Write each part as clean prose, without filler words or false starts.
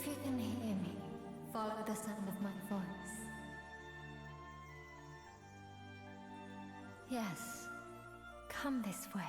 If you can hear me, follow the sound of my voice. Yes, come this way.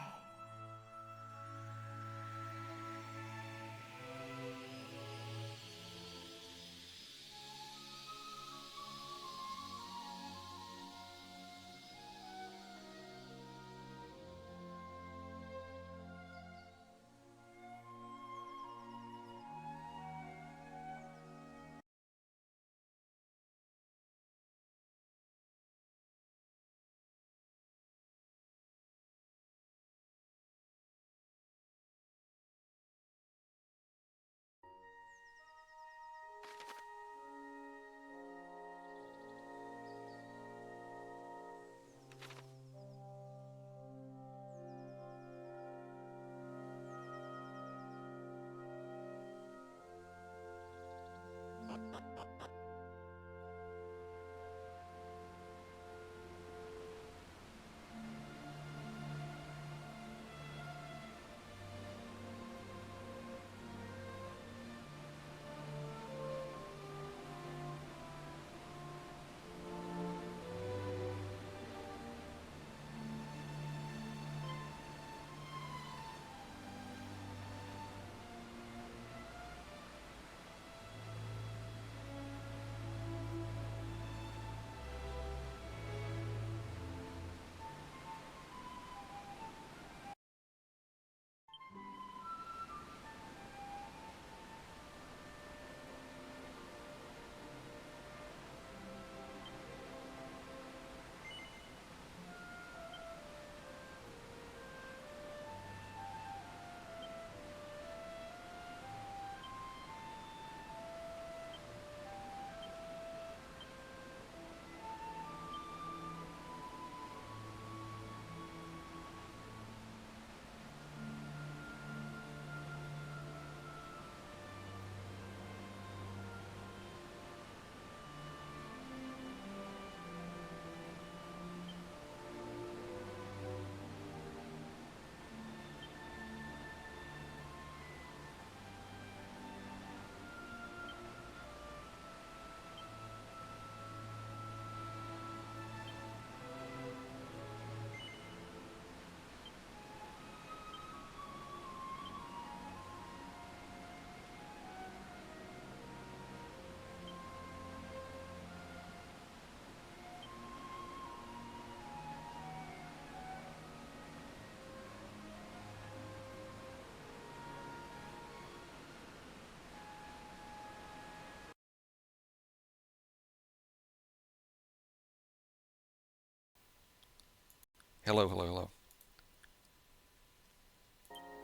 Hello, hello, hello.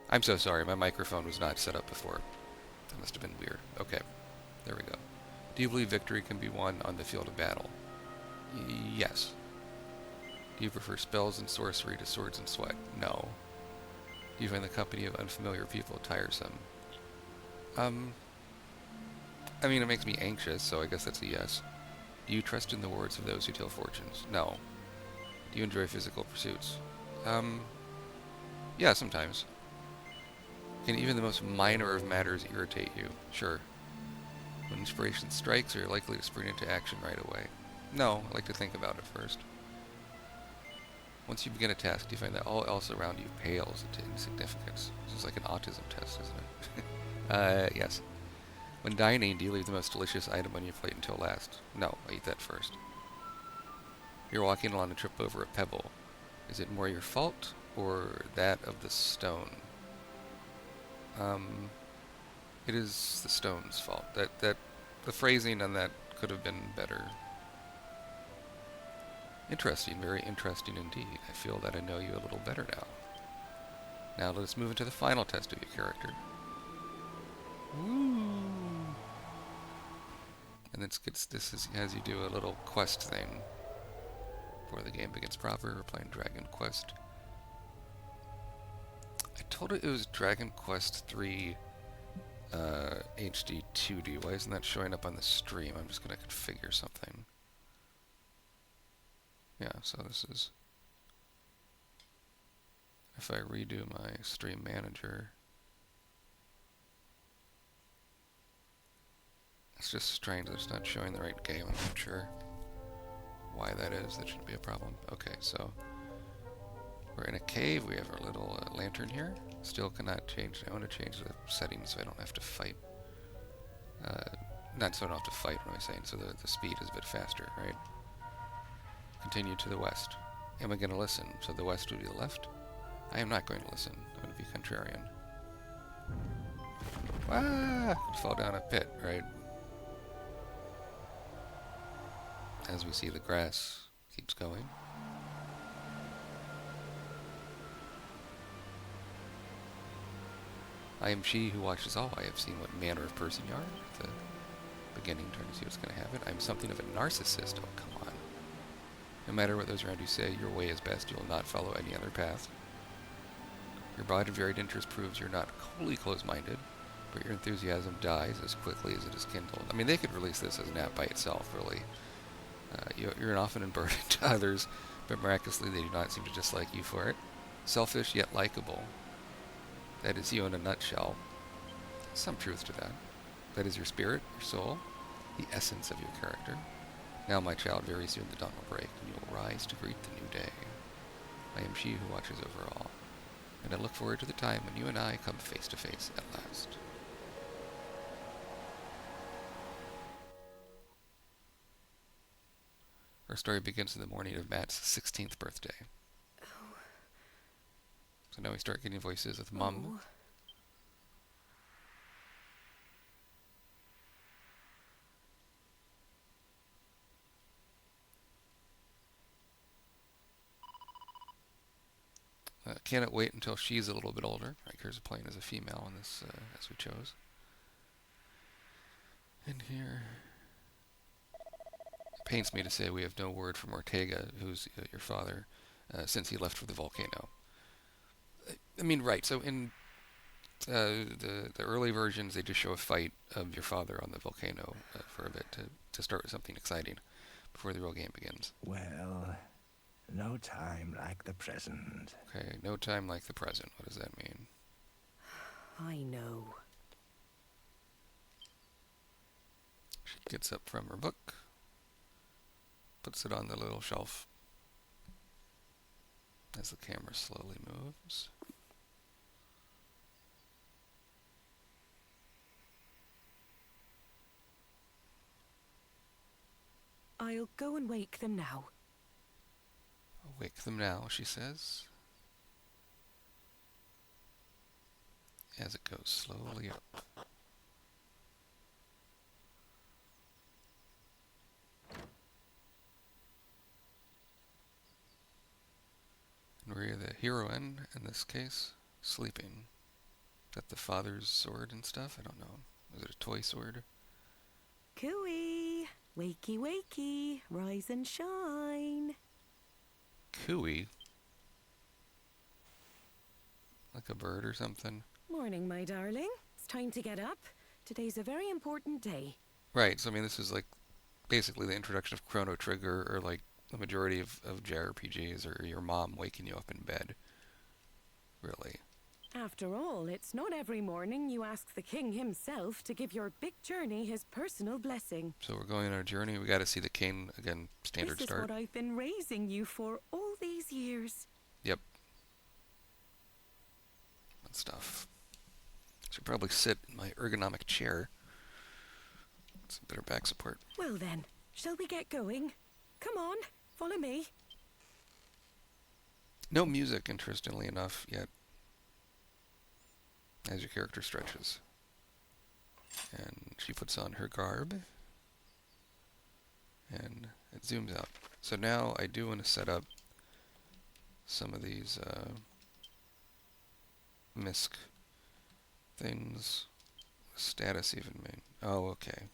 I'm so sorry, my microphone was not set up before. That must have been weird. Okay, there we go. Do you believe victory can be won on the field of battle? Yes. Do you prefer spells and sorcery to swords and sweat? No. Do you find the company of unfamiliar people tiresome? Um, I mean, it makes me anxious, so I guess that's a yes. Do you trust in the words of those who tell fortunes? No. Do you enjoy physical pursuits? Um, yeah, sometimes. Can even the most minor of matters irritate you? Sure. When inspiration strikes, are you likely to spring into action right away? No, I like to think about it first. Once you begin a task, do you find that all else around you pales into insignificance? This is like an autism test, isn't it? Yes. When dining, do you leave the most delicious item on your plate until last? No, I eat that first. You're walking along and trip over a pebble. Is it more your fault or that of the stone? Um, it is the stone's fault. The phrasing on that could have been better. Interesting, very interesting indeed. I feel that I know you a little better now. Now let us move into the final test of your character. Woo! And has you do a little quest thing. Before the game begins proper, we're playing Dragon Quest. I told it was Dragon Quest 3 HD-2D. Why isn't that showing up on the stream? I'm just going to configure something. Yeah, so this is... If I redo my stream manager... It's just strange that it's not showing the right game. I'm not sure why that is. That shouldn't be a problem. Okay, so we're in a cave. We have our little lantern here. Still cannot change. I want to change the settings so I don't have to fight. Not so I don't have to fight, what am I saying? So the speed is a bit faster, right? Continue to the west. Am I going to listen? So the west would be the left? I am not going to listen. I'm going to be contrarian. Ah! Fall down a pit, right? As we see, the grass keeps going. I am she who watches all. I have seen what manner of person you are. At the beginning, trying to see what's going to happen. I'm something of a narcissist. Oh, come on. No matter what those around you say, your way is best. You will not follow any other path. Your broad and varied interest proves you're not wholly closed-minded, but your enthusiasm dies as quickly as it is kindled. I mean, they could release this as an app by itself, really. You're often a burden to others, but miraculously they do not seem to dislike you for it. Selfish yet likable. That is you in a nutshell. Some truth to that. That is your spirit, your soul, the essence of your character. Now, my child, very soon the dawn will break, and you will rise to greet the new day. I am she who watches over all, and I look forward to the time when you and I come face to face at last. Our story begins in the morning of Matt's 16th birthday. Oh. So now we start getting voices with Mum. Oh. Cannot wait until she's a little bit older. Right, here's playing as a female in this, as we chose. And here, it pains me to say we have no word from Ortega, who's your father, since he left for the volcano. I mean, right, so in the early versions, they just show a fight of your father on the volcano for a bit to start with something exciting before the real game begins. Well, no time like the present. Okay, no time like the present. What does that mean? I know. She gets up from her book, puts it on the little shelf as the camera slowly moves. I'll go and wake them now. Wake them now, she says, as it goes slowly up. And we're the heroine, in this case, sleeping. Is that the father's sword and stuff? I don't know. Is it a toy sword? Cooey! Wakey, wakey! Rise and shine! Cooey? Like a bird or something? Morning, my darling. It's time to get up. Today's a very important day. Right, so I mean this is like basically the introduction of Chrono Trigger, or like the majority of JRPGs, or your mom waking you up in bed. Really. After all, it's not every morning you ask the king himself to give your big journey his personal blessing. So we're going on a journey. We got to see the cane again. Standard This is start. what I've been raising you for all these years. Yep. That stuff. Should probably sit in my ergonomic chair. It's a better back support. Well then, shall we get going? Come on, follow me. No music, interestingly enough, yet. As your character stretches. And she puts on her garb. And it zooms out. So now I do want to set up some of these MISC things. Status even mean. Oh, okay.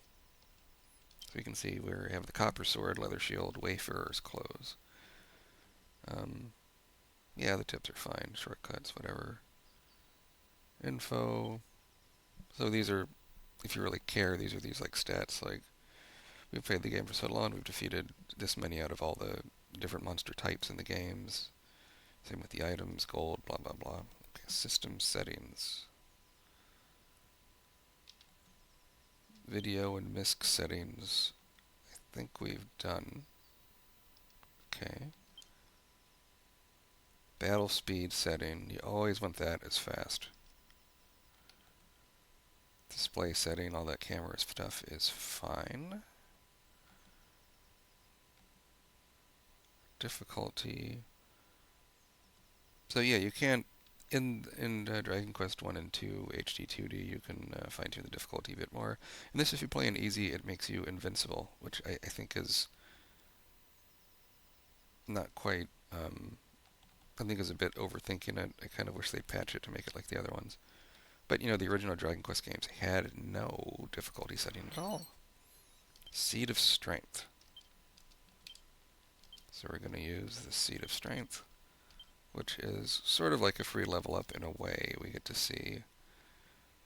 So we can see where we have the copper sword, leather shield, wayfarer's clothes. Yeah, the tips are fine. Shortcuts, whatever. Info. So these are, if you really care, these are these like stats. Like, we've played the game for so long, we've defeated this many out of all the different monster types in the games. Same with the items, gold, blah blah blah. Okay, system settings. video and MISC settings, I think we've done. Okay. Battle speed setting, you always want that as fast. Display setting, all that camera stuff is fine. Difficulty. So yeah, you can't, in Dragon Quest 1 and 2 HD-2D, you can fine-tune the difficulty a bit more. And this, if you play in easy, it makes you invincible, which I think is not quite, I think is a bit overthinking it. I kind of wish they'd patch it to make it like the other ones. But, you know, the original Dragon Quest games had no difficulty setting at all. Seed of Strength. So we're going to use the Seed of Strength, which is sort of like a free level up in a way. We get to see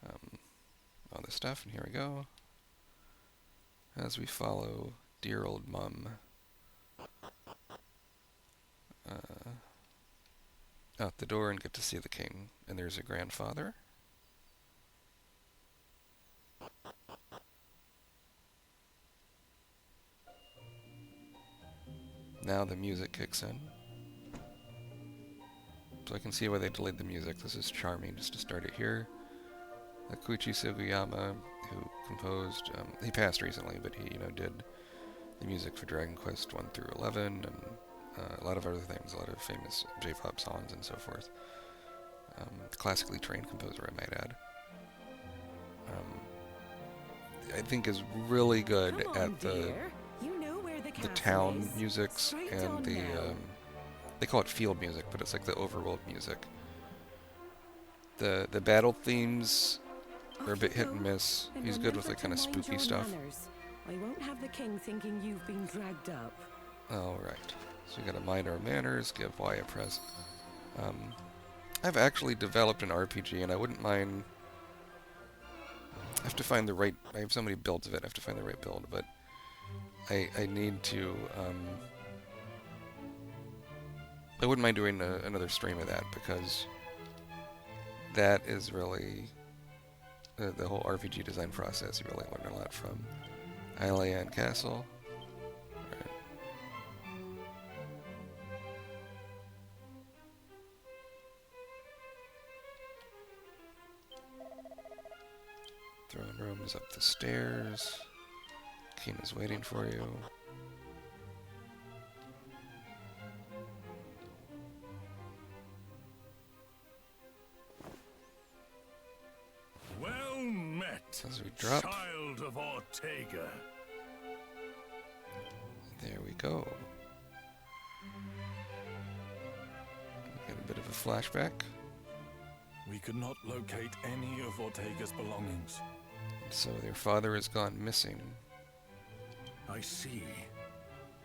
all this stuff, and here we go. As we follow dear old mum out the door and get to see the king. And there's a grandfather. Now the music kicks in. So I can see why they delayed the music. This is charming just to start it here. Koichi Sugiyama, who composed, he passed recently, but he, did the music for Dragon Quest 1 through 11 and a lot of other things, a lot of famous J-pop songs and so forth. Classically trained composer, I might add. I think is really good at the town musics and the they call it field music, but it's like the overworld music. The battle themes are a bit hit and miss. He's good with the kind of spooky stuff. I won't have the king thinking you've been dragged up. All right. So we got to mind our manners, give Y a press. I've actually developed an RPG, and I wouldn't mind. I have to find the right. I have so many builds of it. I have to find the right build, but I need to. I wouldn't mind doing another stream of that, because that is really the whole RPG design process. You really learn a lot from Ailean Castle. Right. Throne room is up the stairs. King is waiting for you. Well met, As we drop. child of Ortega. There we go. Get a bit of a flashback. We could not locate any of Ortega's belongings. So their father has gone missing. I see.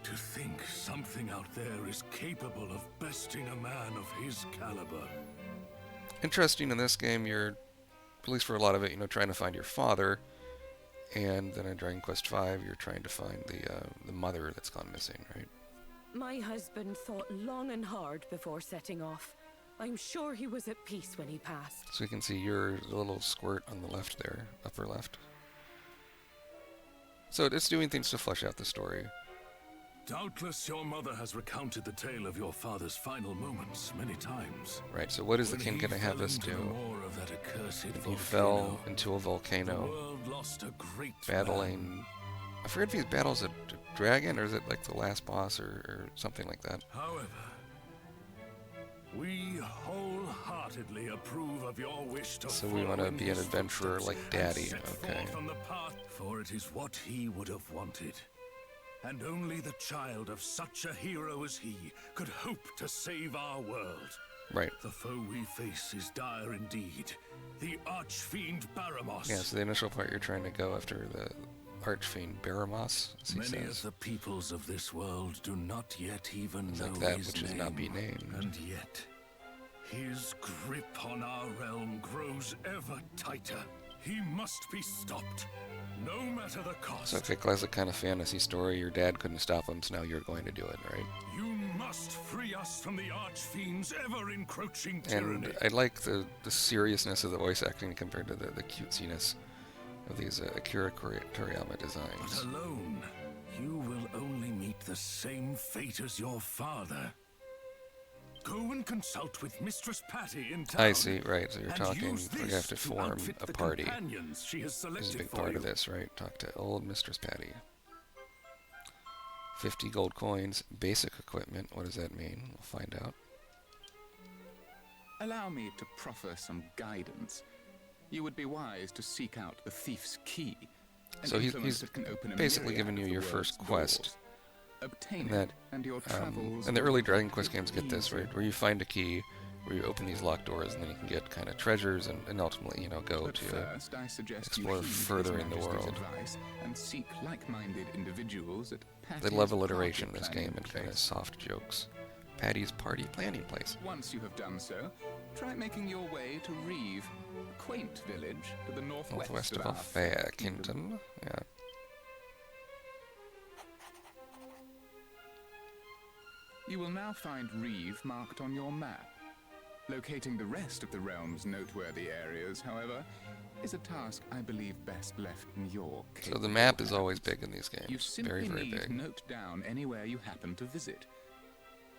To think something out there is capable of besting a man of his caliber. Interesting, in this game, you're, at least for a lot of it, trying to find your father, and then in Dragon Quest V, you're trying to find the mother that's gone missing, right? My husband thought long and hard before setting off. I'm sure he was at peace when he passed. So you can see your little squirt on the left there, upper left. So it's doing things to flesh out the story. Doubtless your mother has recounted the tale of your father's final moments many times. Right, so what is the king going to have us do? He fell into a volcano, battling... I forget if he battles a dragon, or is it like the last boss, or something like that. However, we wholeheartedly approve of your wish to So we want to be an adventurer like Daddy, okay. On the path, for it is what he would have wanted. And only the child of such a hero as he could hope to save our world. Right. The foe we face is dire indeed. The archfiend Baramos. Yeah, so the initial part you're trying to go after the archfiend Baramos, as he Many says. of the peoples of this world do not yet even It's know like that his which name. is not be named. And yet, his grip on our realm grows ever tighter. He must be stopped, no matter the cost. So, okay, classic kind of fantasy story. Your dad couldn't stop him, so now you're going to do it, right? You must free us from the archfiend's ever-encroaching tyranny. And I like the seriousness of the voice acting compared to the cutesiness of these Akira Toriyama But designs. alone, you will only meet the same fate as your father. Go and consult with Mistress Patty in town. I see, right, so you're and talking, use we this have to form outfit a the party. companions she has This is a selected big for part you. of this, right? Talk to old Mistress Patty. 50 gold coins, basic equipment, what does that mean? We'll find out. Allow me to proffer some guidance. You would be wise to seek out the thief's key. An So he's implement that can open a basically myriad giving you of the your world's first quest. doors. Obtain And it, that, and your travels and the will early be Dragon Quest games get this, easy. right? Where you find a key, where you open these locked doors, and then you can get kind of treasures, and ultimately, you know, go But to first, I suggest explore you heed further His in the Majesty's world. advice and seek like-minded individuals at They Patty's love alliteration in party this planning game and kind of place. soft jokes. Patty's party planning place. Once you have done so, try making your way to Reeve, a quaint village to the Northwest of of our Fair kingdom. Kingdom. Yeah. You will now find Reeve marked on your map. Locating the rest of the realm's noteworthy areas, however, is a task I believe best left in your So capable the map is hands. always big in these You games. simply Very, very need big. to note down anywhere you happen to visit.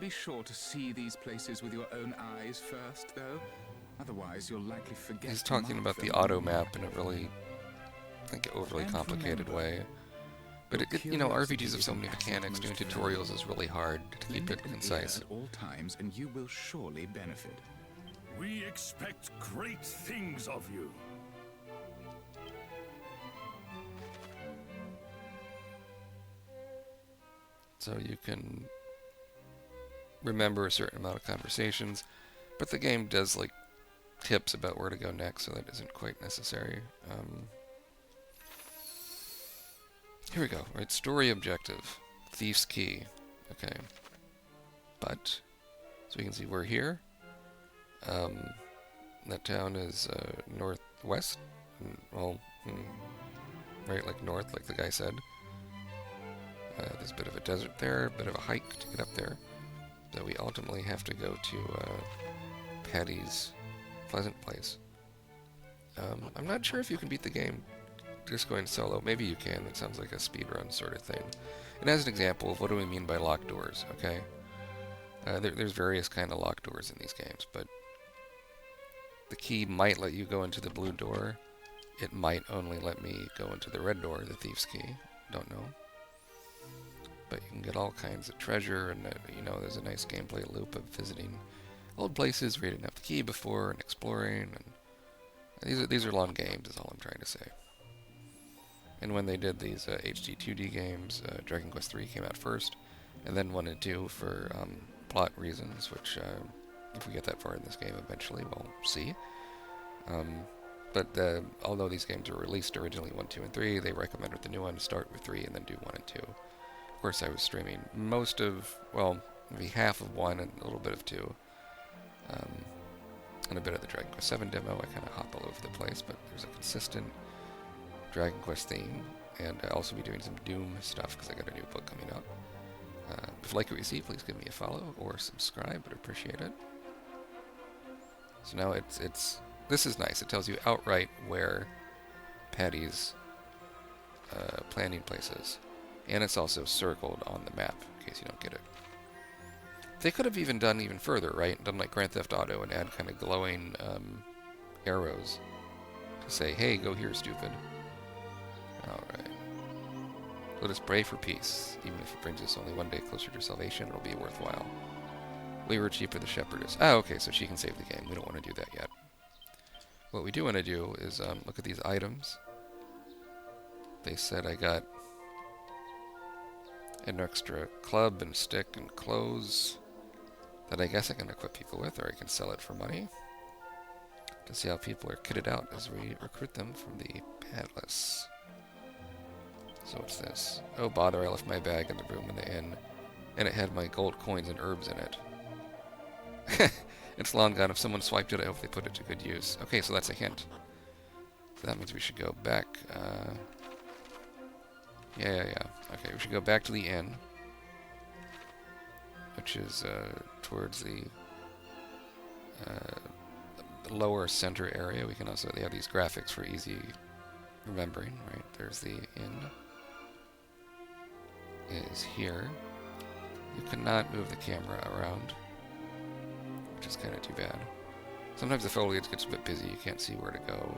Be sure to see these places with your own eyes first, though. Otherwise, you'll likely forget. He's to talking mark about the them. auto map in a really, I think, overly And complicated remember, way. But your you know, curiosity RPGs have so is many an asset mechanics. Doing most tutorials valuable. is really hard to keep Lend it an ear concise. at all times, and you will surely benefit. We expect great things of you. So you can remember a certain amount of conversations, but the game does like tips about where to go next, so that isn't quite necessary. Here we go. Right, story objective, Thief's Key. Okay, but so we can see we're here. That town is northwest. Well, right, like north, like the guy said. There's a bit of a desert there, a bit of a hike to get up there. So we ultimately have to go to Patty's Pleasant Place. I'm not sure if you can beat the game just going solo. Maybe you can. It sounds like a speedrun sort of thing. And as an example of what do we mean by locked doors, okay? There's various kind of locked doors in these games, but the key might let you go into the blue door. It might only let me go into the red door, the thief's key. Don't know. But you can get all kinds of treasure, and you know, there's a nice gameplay loop of visiting old places where you didn't have the key before, and exploring, and these are long games, is all I'm trying to say. And when they did these HD-2D games, Dragon Quest III came out first, and then 1 and 2 for plot reasons, which if we get that far in this game eventually, we'll see. But although these games were released originally 1, 2, and 3, they recommended the new one to start with 3 and then do 1 and 2. Of course, I was streaming most of, well, maybe half of 1 and a little bit of 2. And a bit of the Dragon Quest VII demo. I kind of hop all over the place, but there's a consistent Dragon Quest theme. And I'll also be doing some Doom stuff because I got a new book coming out. If you like what you see, please give me a follow or subscribe. I'd appreciate it. So now this is nice. It tells you outright where Patty's planning place is. And it's also circled on the map, in case you don't get it. They could have even done even further, right? Done like Grand Theft Auto and add kind of glowing arrows to say, hey, go here, stupid. Alright. Let us pray for peace. Even if it brings us only one day closer to salvation, it'll be worthwhile. We were cheap for the shepherdess. Ah, okay, so she can save the game. We don't want to do that yet. What we do want to do is look at these items. They said I got an extra club and stick and clothes that I guess I can equip people with, or I can sell it for money to see how people are kitted out as we recruit them from the palace. So what's this? Oh bother, I left my bag in the room in the inn, and it had my gold coins and herbs in it. It's long gone. If someone swiped it, I hope they put it to good use. Okay, so that's a hint. So that means we should go back. Yeah. Okay, we should go back to the inn, which is towards the lower center area. We can also, they have these graphics for easy remembering, right? There's the inn. Is here. You cannot move the camera around, which is kind of too bad. Sometimes the foliage gets a bit busy, you can't see where to go.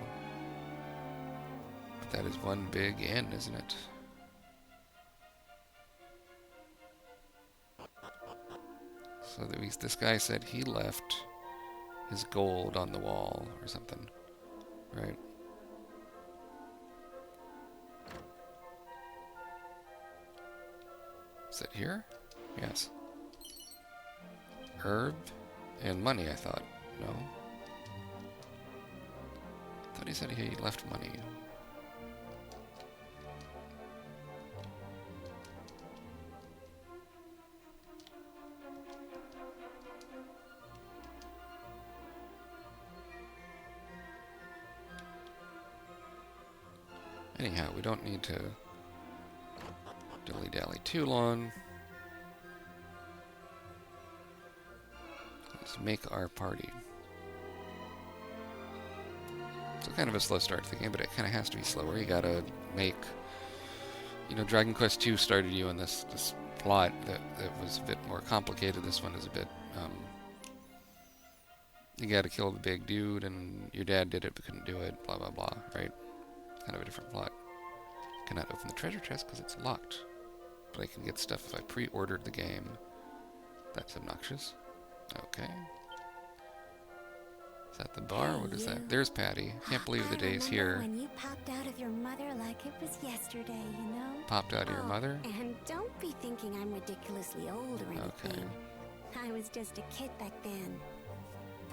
But that is one big inn, isn't it? So this guy said he left his gold on the wall or something, right? Is it here? Yes. Herb and money, I thought. No? I thought he said he left money. Anyhow, we don't need to dilly-dally too long. Let's make our party. It's kind of a slow start to the game, but it kind of has to be slower. You gotta make... You know, Dragon Quest II started you in this plot that was a bit more complicated. This one is a bit... you gotta kill the big dude, and your dad did it but couldn't do it, blah blah blah, right? Kind of a different plot. Cannot open the treasure chest because it's locked. But I can get stuff if I pre-ordered the game. That's obnoxious. Okay. Is that the bar? What is that? There's Patty. Can't believe the day's here. When you popped out of your mother like it was yesterday, you know? Popped out of your mother? And don't be thinking I'm ridiculously old or anything. Okay. I was just a kid back then.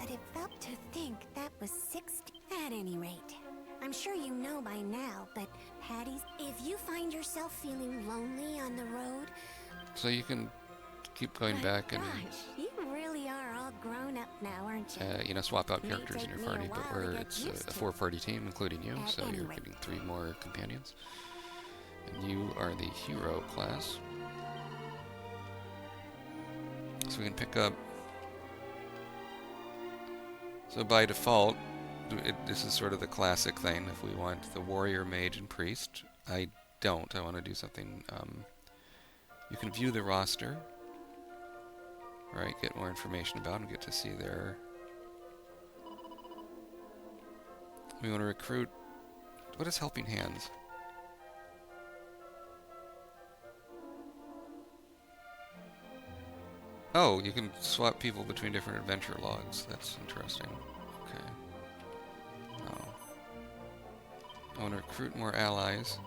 But it felt to think that was 60 at any rate. I'm sure you know by now, but Patty's, if you find yourself feeling lonely on the road... So you can keep going back and... Gosh, you really are all grown up now, aren't you? you know, swap out May characters in take your me a party, but while to it's get a used to. 4-party team, including you, At so any you're rate. getting 3 more companions. And you are the hero class. So we can pick up... So by default, this is sort of the classic thing. If we want the warrior, mage, and priest, I don't. I want to do something... you can view the roster. Right, get more information about them, get to see their... We want to recruit... What is Helping Hands? Oh, you can swap people between different adventure logs. That's interesting. Okay. Oh. I want to recruit more allies.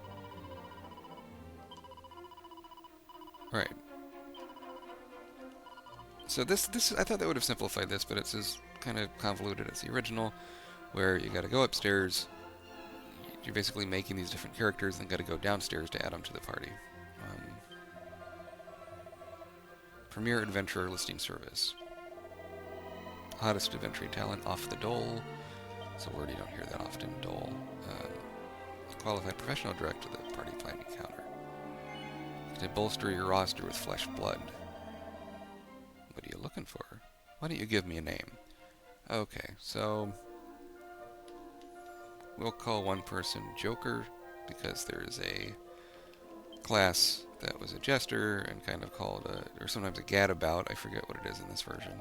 Right. So this I thought that would have simplified this, but it's as kind of convoluted as the original, where you got to go upstairs. You're basically making these different characters, and got to go downstairs to add them to the party. Premier Adventurer Listing Service. Hottest adventuring talent off the dole. It's a word you don't hear that often. Dole. Qualified professional director of the party planning counter. To bolster your roster with flesh blood. What are you looking for? Why don't you give me a name? Okay, so we'll call one person Joker because there's a class that was a jester and kind of called or sometimes a gadabout. I forget what it is in this version.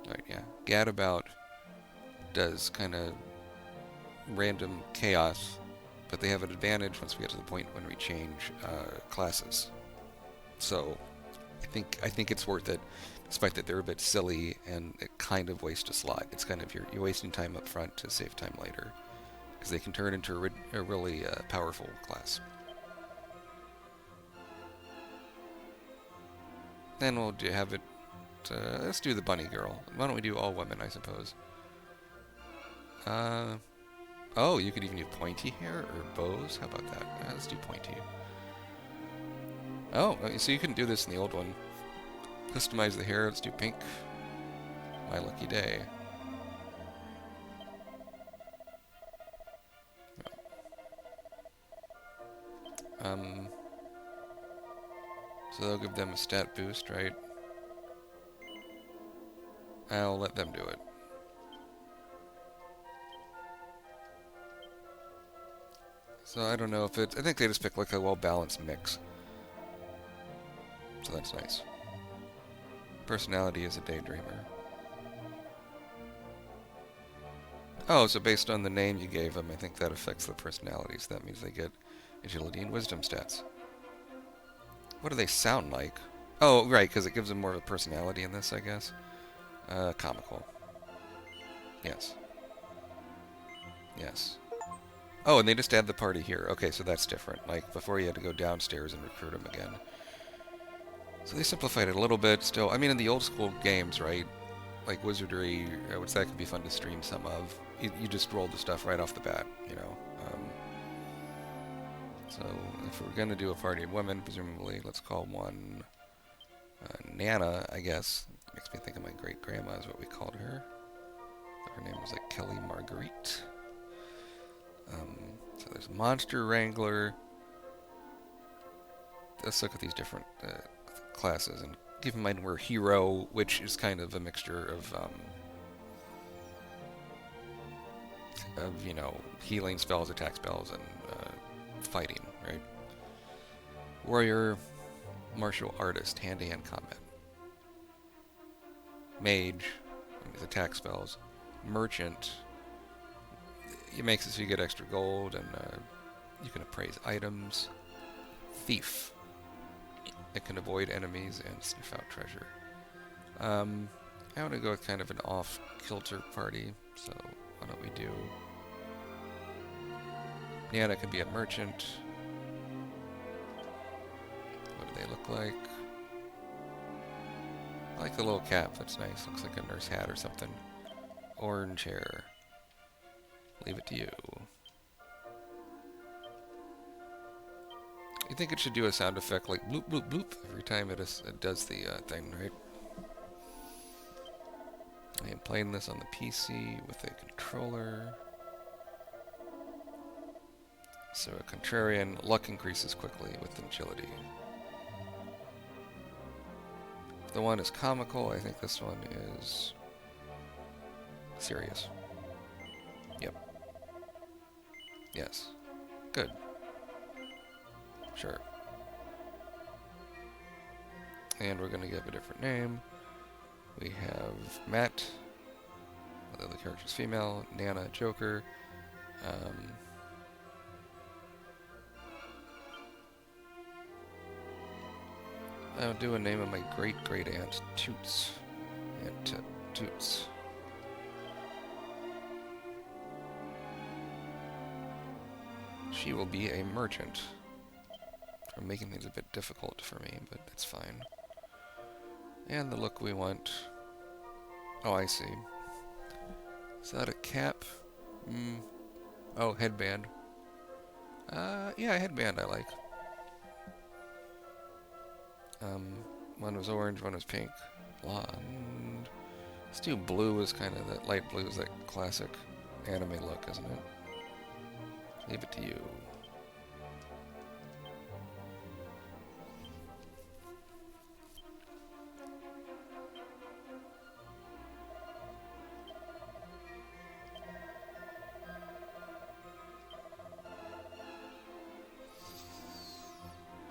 Right, yeah. Gadabout does kind of random chaos, but they have an advantage once we get to the point when we change classes. So I think it's worth it, despite that they're a bit silly and it kind of wastes a slot. It's kind of you're wasting time up front to save time later, because they can turn into a really powerful class. Then we'll have it. Let's do the bunny girl. Why don't we do all women, I suppose? Oh, you could even do pointy hair or bows. How about that? Let's do pointy. Oh, so you couldn't do this in the old one. Customize the hair. Let's do pink. My lucky day. So they'll give them a stat boost, right? I'll let them do it. So I don't know if it's... I think they just pick like a well-balanced mix. So that's nice. Personality is a daydreamer. Oh, so based on the name you gave them, I think that affects the personalities. That means they get agility and wisdom stats. What do they sound like? Oh, right, because it gives them more of a personality in this, I guess. Comical. Yes. Yes. Oh, and they just add the party here. Okay, so that's different. Like, before you had to go downstairs and recruit them again. So they simplified it a little bit still. I mean, in the old school games, right? Like Wizardry, which that could be fun to stream some of. You just roll the stuff right off the bat, you know. So if we're going to do a party of women, presumably, let's call one Nana, I guess. Makes me think of my great-grandma is what we called her. Her name was like Kelly Marguerite. So there's Monster Wrangler. Let's look at these different classes, and keep in mind we're hero, which is kind of a mixture of you know, healing spells, attack spells, and fighting, right? Warrior, martial artist, hand-to-hand combat. Mage, attack spells. Merchant, it makes it so you get extra gold, and you can appraise items. Thief, it can avoid enemies and sniff out treasure. I want to go with kind of an off-kilter party, so why don't we do... Nana can be a merchant. What do they look like? I like the little cap, that's nice. Looks like a nurse hat or something. Orange hair. Leave it to you. You think it should do a sound effect like bloop bloop bloop every time it does the thing, right? I am playing this on the PC with a controller. So a contrarian, luck increases quickly with agility. The one is comical, I think this one is serious. Yep. Yes. Good. Sure. And we're going to give a different name. We have Matt, the other character's female, Nana, Joker. I'll do a name of my great-great-aunt, Toots. Aunt Toots. She will be a merchant. I'm making things a bit difficult for me, but that's fine. And the look we want... Oh, I see. Is that a cap? Oh, headband. Yeah, headband I like. One was orange, one was pink. Blonde. Let's do blue is kind of that light blue is that classic anime look, isn't it? Leave it to you.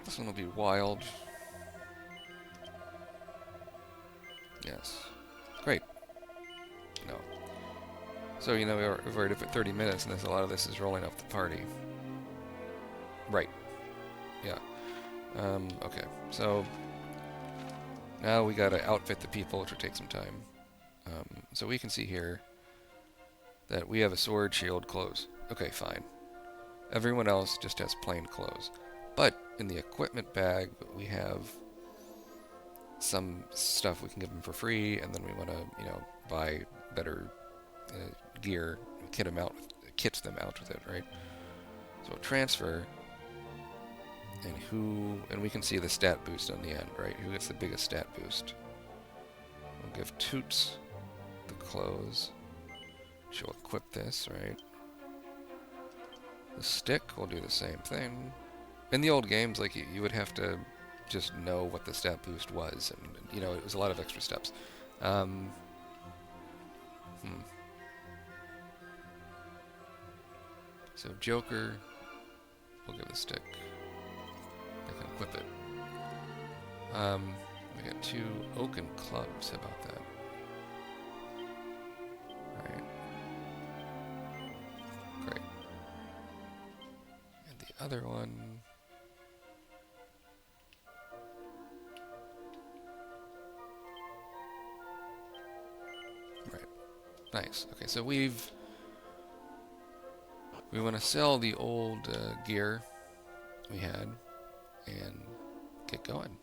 This one will be wild. Yes. Great. No. So, you know, we've already put 30 minutes, and a lot of this is rolling up the party. Right. Yeah. Okay. So, now we gotta outfit the people, which will take some time. So we can see here that we have a sword, shield, clothes. Okay, fine. Everyone else just has plain clothes. But in the equipment bag, we have some stuff we can give them for free, and then we want to, you know, buy better gear and kit them out with it, right? So transfer, and we can see the stat boost on the end, right? Who gets the biggest stat boost? We'll give Toots the clothes. She'll equip this, right? The stick will do the same thing. In the old games, like, you would have to just know what the stat boost was, and, you know, it was a lot of extra steps. So Joker we'll give it a stick. I can equip it. We got 2 oaken clubs. How about that? Alright. Great. And the other one... Right. Nice. Okay, so we want to sell the old gear we had and get going.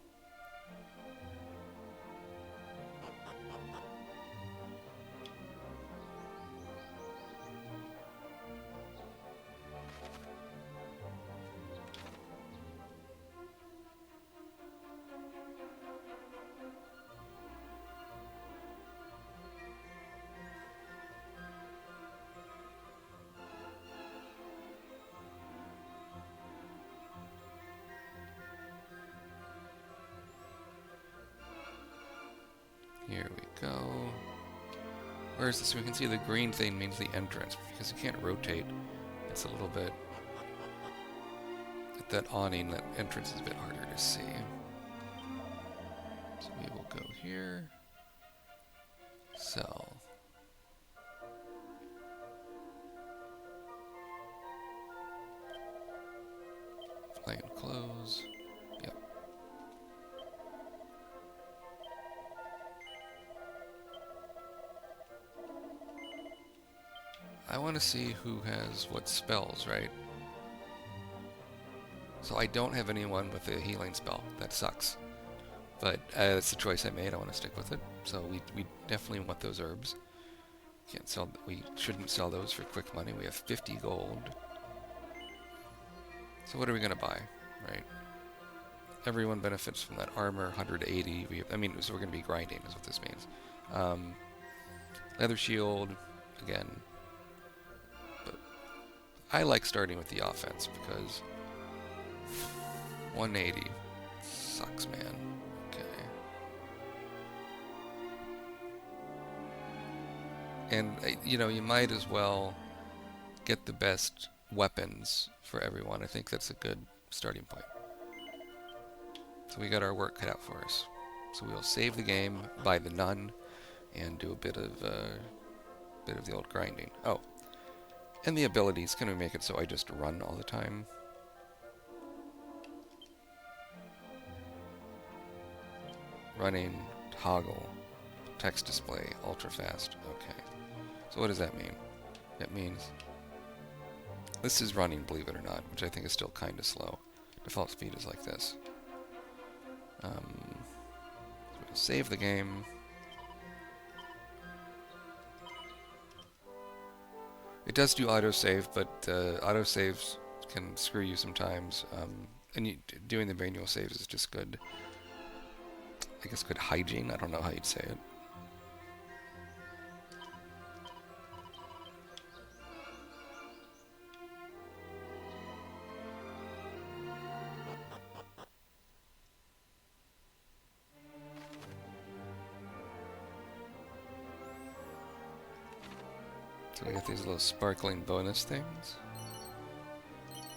Here we go. Where's this? We can see the green thing means the entrance. Because you can't rotate, it's a little bit... At that awning, that entrance is a bit harder to see. So we will go here. Sell. Plain clothes. Yep. I want to see who has what spells, right? So I don't have anyone with a healing spell. That sucks. But it's the choice I made. I want to stick with it. So we definitely want those herbs. Can't sell. We shouldn't sell those for quick money. We have 50 gold. So what are we gonna buy, right? Everyone benefits from that armor. 180. So we're gonna be grinding, is what this means. Leather shield, again. But I like starting with the offense because 180 sucks, man. And, you might as well get the best weapons for everyone. I think that's a good starting point. So we got our work cut out for us. So we'll save the game, buy the nun, and do a bit of the old grinding. Oh, and the abilities. Can we make it so I just run all the time? Running, toggle, text display, ultra fast. Okay. So what does that mean? That means this is running, believe it or not, which I think is still kind of slow. Default speed is like this. So we'll save the game. It does do autosave, but autosaves can screw you sometimes. And doing the manual saves is just good. I guess good hygiene. I don't know how you'd say it. So we got these little sparkling bonus things.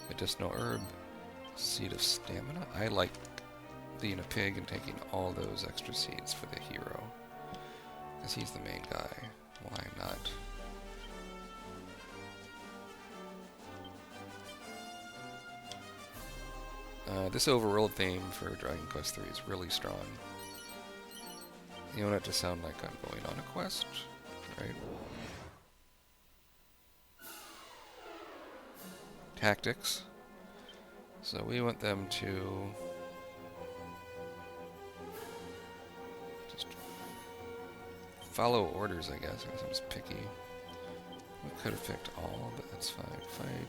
Medicinal herb. Seed of stamina. I like being a pig and taking all those extra seeds for the hero. Because he's the main guy. Why not? This overworld theme for Dragon Quest III is really strong. You want it to sound like I'm going on a quest, right? Tactics. So we want them to just follow orders, I guess. I'm just picky. We could have picked all, but that's fine. Fight.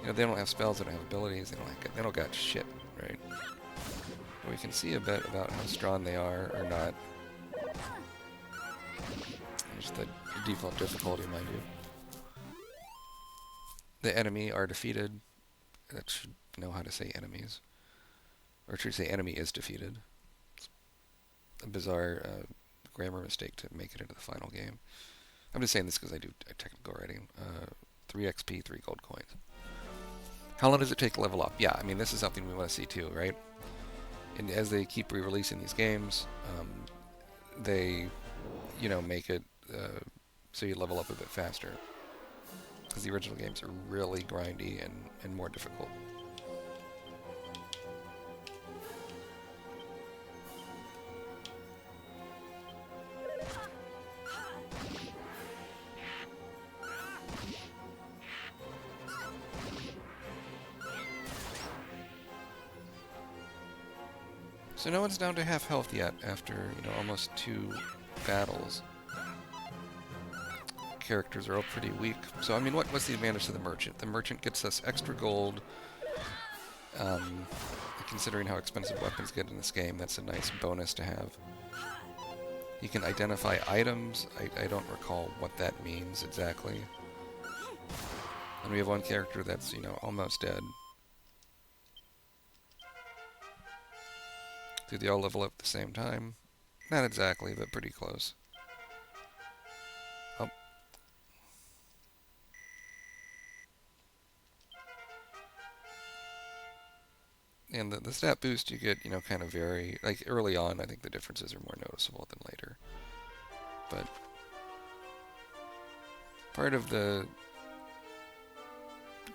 They don't have spells, they don't have abilities, they don't got shit, right? But we can see a bit about how strong they are or not. Just the default difficulty, mind you. The enemy are defeated. That should know how to say enemies. Or should say enemy is defeated. It's a bizarre grammar mistake to make it into the final game. I'm just saying this because I do technical writing. 3 XP, 3 gold coins. How long does it take to level up? Yeah, I mean, this is something we want to see too, right? And as they keep re-releasing these games, they, you know, make it so you level up a bit faster. Because the original games are really grindy and more difficult. So no one's down to half health yet after, you know, almost 2 battles. Characters are all pretty weak. So, I mean, what's the advantage to the merchant? The merchant gets us extra gold. Considering how expensive weapons get in this game, that's a nice bonus to have. You can identify items. I don't recall what that means exactly. And we have one character that's, you know, almost dead. Do they all level up at the same time? Not exactly, but pretty close. Oh. And the stat boost you get, you know, kind of vary. Like, early on, I think the differences are more noticeable than later. But part of the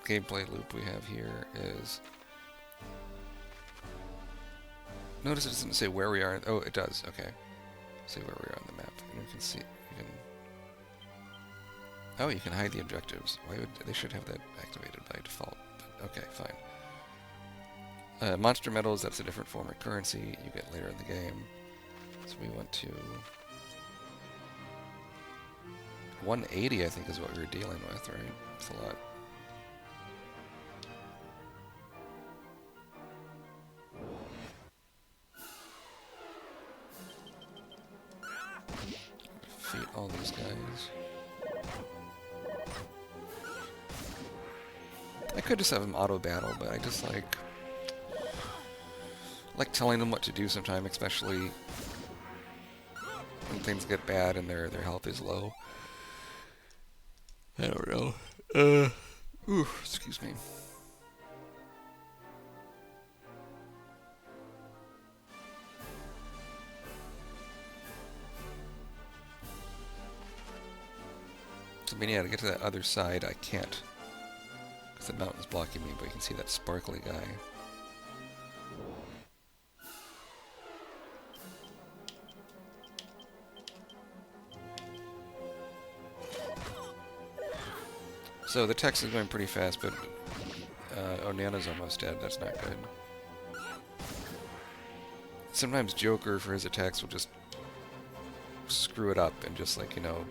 gameplay loop we have here is... Notice it doesn't say where we are. Oh, it does. Okay. Say where we are on the map. And you can see... You can... Oh, you can hide the objectives. Why would... They should have that activated by default. But okay, fine. Monster medals, that's a different form of currency you get later in the game. So we went to 180, I think, is what we were dealing with, right? That's a lot. Defeat all these guys. I could just have them auto battle, but I just like telling them what to do sometime, especially when things get bad and their health is low. I don't know. Ooh, excuse me. So, I mean, yeah, to get to that other side, I can't. Because the mountain's blocking me, but you can see that sparkly guy. So the text is going pretty fast, but oh, Nana's almost dead. That's not good. Sometimes Joker, for his attacks, will just screw it up and just, like, you know,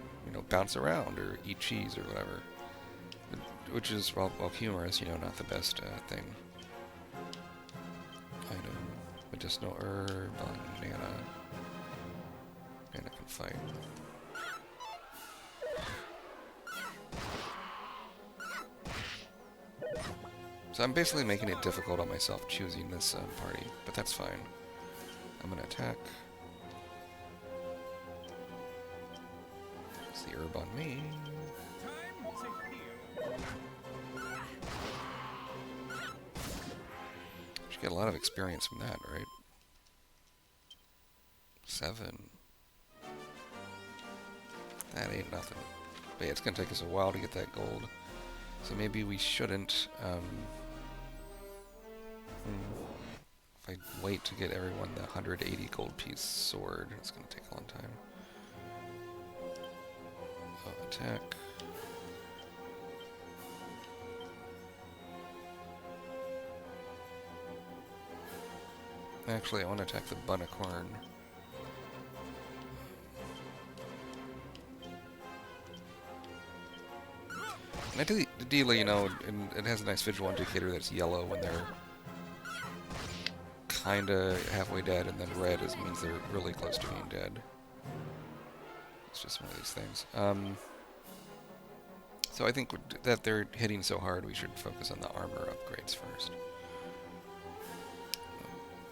bounce around or eat cheese or whatever. Which is, while humorous, you know, not the best thing. Item, medicinal herb on Nana. Nana can fight. So I'm basically making it difficult on myself choosing this party, but that's fine. I'm gonna attack. It's the herb on me. Should get a lot of experience from that, right? 7. That ain't nothing. But yeah, it's gonna take us a while to get that gold. So maybe we shouldn't, if I wait to get everyone the 180 gold piece sword, it's going to take a long time. Oh, attack. Actually, I want to attack the bun of corn. And ideally, you know, it has a nice visual indicator that's yellow when they're kinda halfway dead, and then red means they're really close to being dead. It's just one of these things. So I think that they're hitting so hard, we should focus on the armor upgrades first.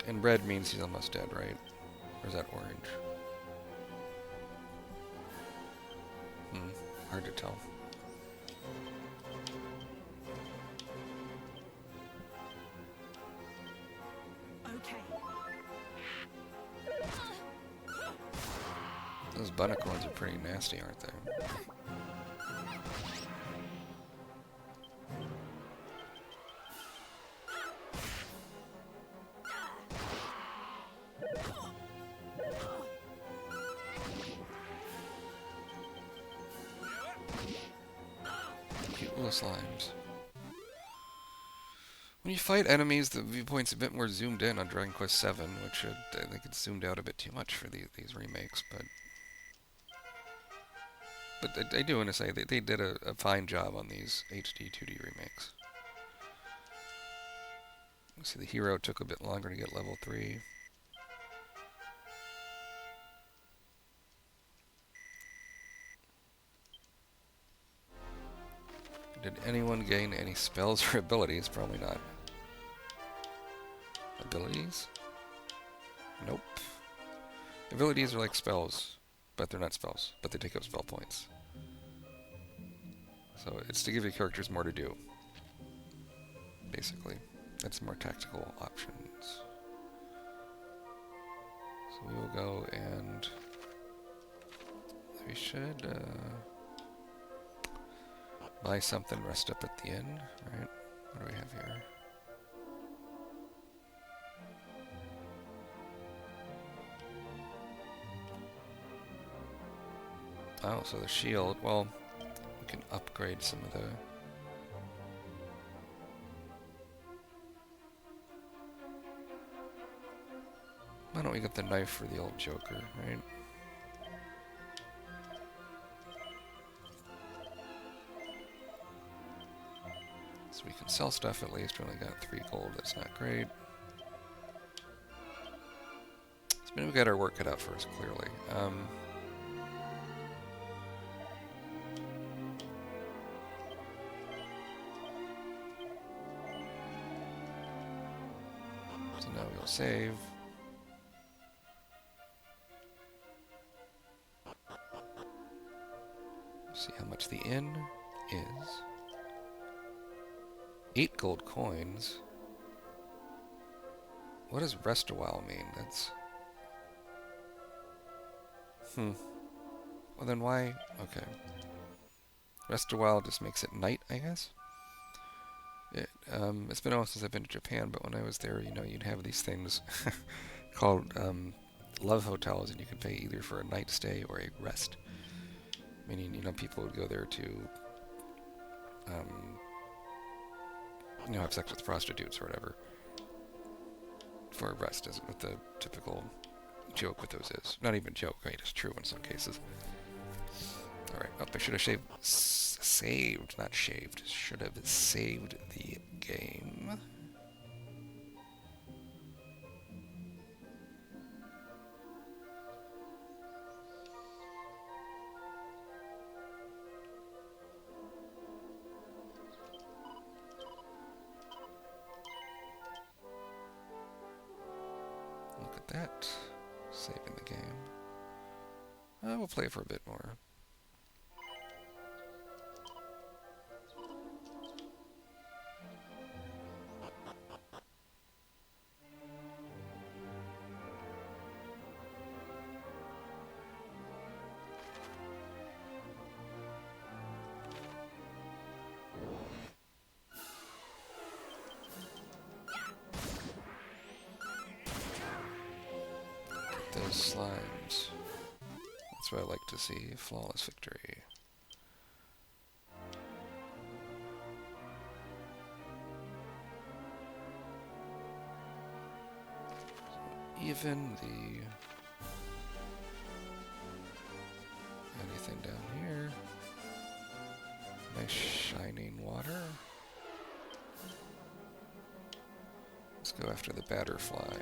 And red means he's almost dead, right? Or is that orange? Hard to tell. Those bunnicorns are pretty nasty, aren't they? Cute little slimes. When you fight enemies, the viewpoint's a bit more zoomed in on Dragon Quest VII, which I think it's zoomed out a bit too much for these remakes, but I do want to say they did a fine job on these HD-2D remakes. See, the hero took a bit longer to get level 3. Did anyone gain any spells or abilities? Probably not. Abilities? Nope. Abilities are like spells, but they're not spells, but they take up spell points. So it's to give your characters more to do, basically. That's more tactical options. So we will go and we should buy something, rest up at the inn, right? What do we have here? Oh, so the shield, well, we can upgrade some of the... Why don't we get the knife for the old Joker, right? So we can sell stuff at least. We only got 3 gold, that's not great. So maybe we got our work cut out for us, clearly. So now we'll save. See how much the inn is. 8 gold coins. What does rest a while mean? That's... Well then why... Okay. Rest a while just makes it night, I guess? It's been a while since I've been to Japan, but when I was there, you know, you'd have these things called love hotels, and you could pay either for a night stay or a rest. Meaning, you know, people would go there to, you know, have sex with prostitutes or whatever for a rest, isn't what the typical joke with those is. Not even a joke, right? It's true in some cases. Alright, oh, I should have saved, not shaved. Should have saved the game. Look at that. Saving the game. We'll play for a bit more. Those slimes. That's what I like to see. Flawless victory. So even the... Anything down here? Nice shining water. Let's go after the batterfly.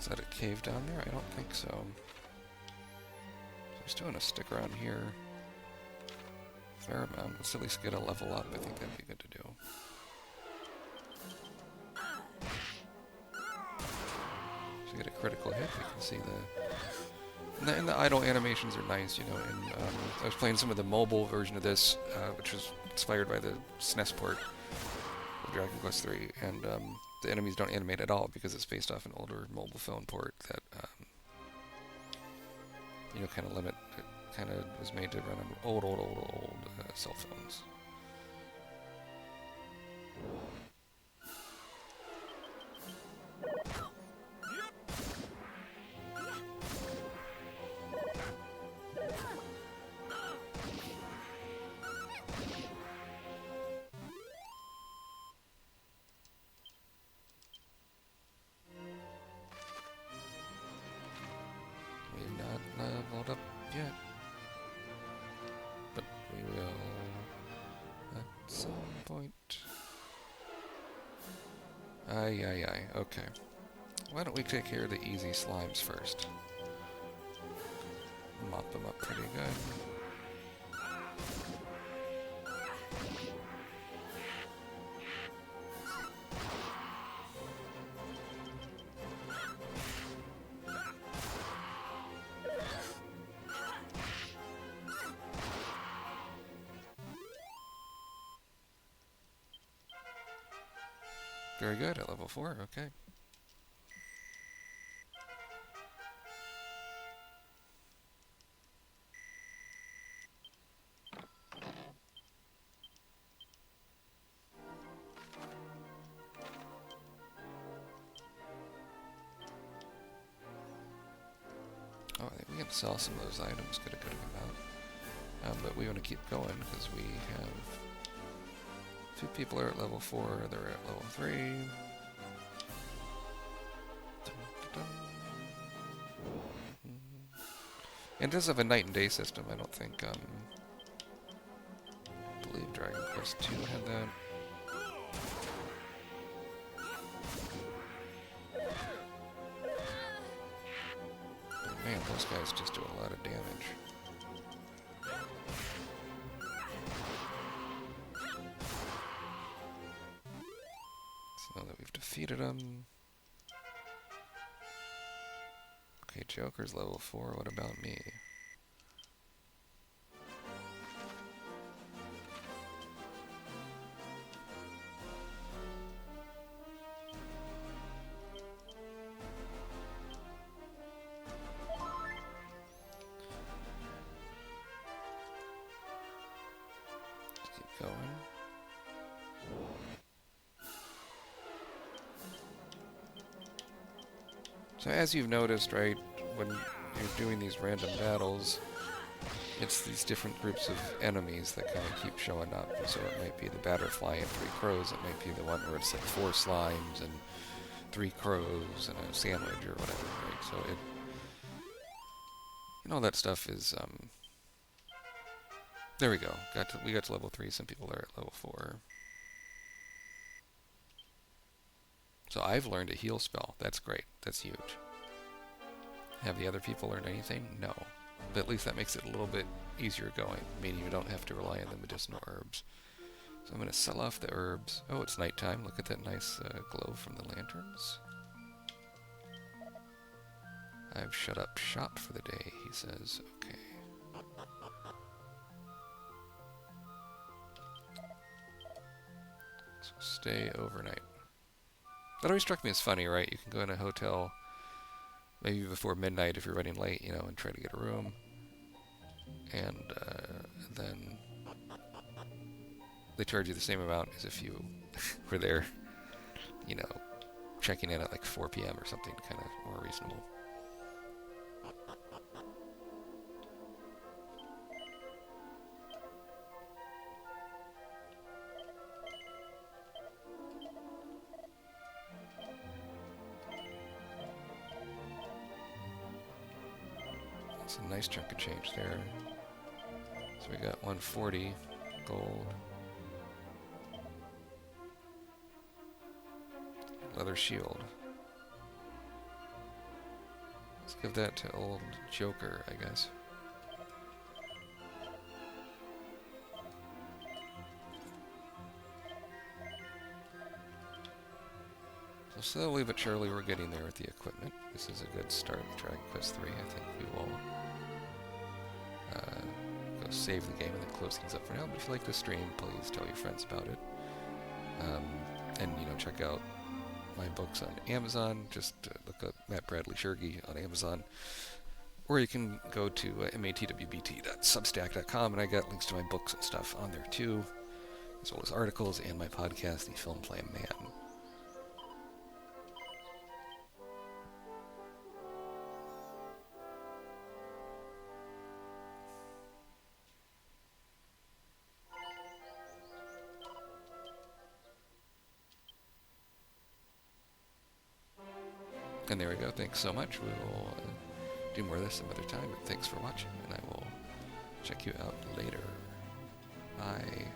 Is that a cave down there? I don't think so. So we're still gonna stick around here. Fair amount. Let's at least get a level up. I think that'd be good to do. So get a critical hit. We can see and the idle animations are nice, you know. And I was playing some of the mobile version of this, which was inspired by the SNES port of Dragon Quest III, and the enemies don't animate at all because it's based off an older mobile phone port that you know, kind of limit. It kind of was made to run on old cell phones. We've not leveled up yet, but we will at some point. Aye. Okay. Why don't we take care of the easy slimes first? Mop them up pretty good. Very good, at level 4, okay. Oh, I think we can sell some of those items, get a good amount. But we want to keep going because we have 2 people are at level 4, they're at level 3. And it does have a night and day system. I don't think, I believe Dragon Quest II had that. But man, those guys just do a lot of damage. Now that we've defeated him. Okay, Joker's level 4, what about me? Let's keep going. So as you've noticed, right, when you're doing these random battles, it's these different groups of enemies that kind of keep showing up. And so it might be the Batterfly and 3 crows, it might be the one where it's like 4 slimes and 3 crows and a sandwich or whatever, right? So it, and all that stuff is, there we go. We got to level 3, some people are at level 4. So I've learned a heal spell. That's great. That's huge. Have the other people learned anything? No. But at least that makes it a little bit easier going, meaning you don't have to rely on the medicinal herbs. So I'm going to sell off the herbs. Oh, it's nighttime. Look at that nice glow from the lanterns. I've shut up shop for the day, he says. Okay. So stay overnight. That always struck me as funny, right? You can go in a hotel maybe before midnight if you're running late, you know, and try to get a room. And then they charge you the same amount as if you were there, you know, checking in at like 4 p.m. or something, kind of more reasonable. That's a nice chunk of change there. So we got 140 gold. Leather shield. Give that to old Joker, I guess. So slowly but surely we're getting there with the equipment. This is a good start with Dragon Quest III. I think we will go save the game and then close things up for now. But if you like this stream, please tell your friends about it. And, you know, check out my books on Amazon. Just look up Matt Bradley-Tschirgi on Amazon. Or you can go to matwbt.substack.com, and I got links to my books and stuff on there too, as well as articles and my podcast, The Film Plan Man. And there we go. Thanks so much. We will do more of this some other time. But thanks for watching, and I will check you out later. Bye.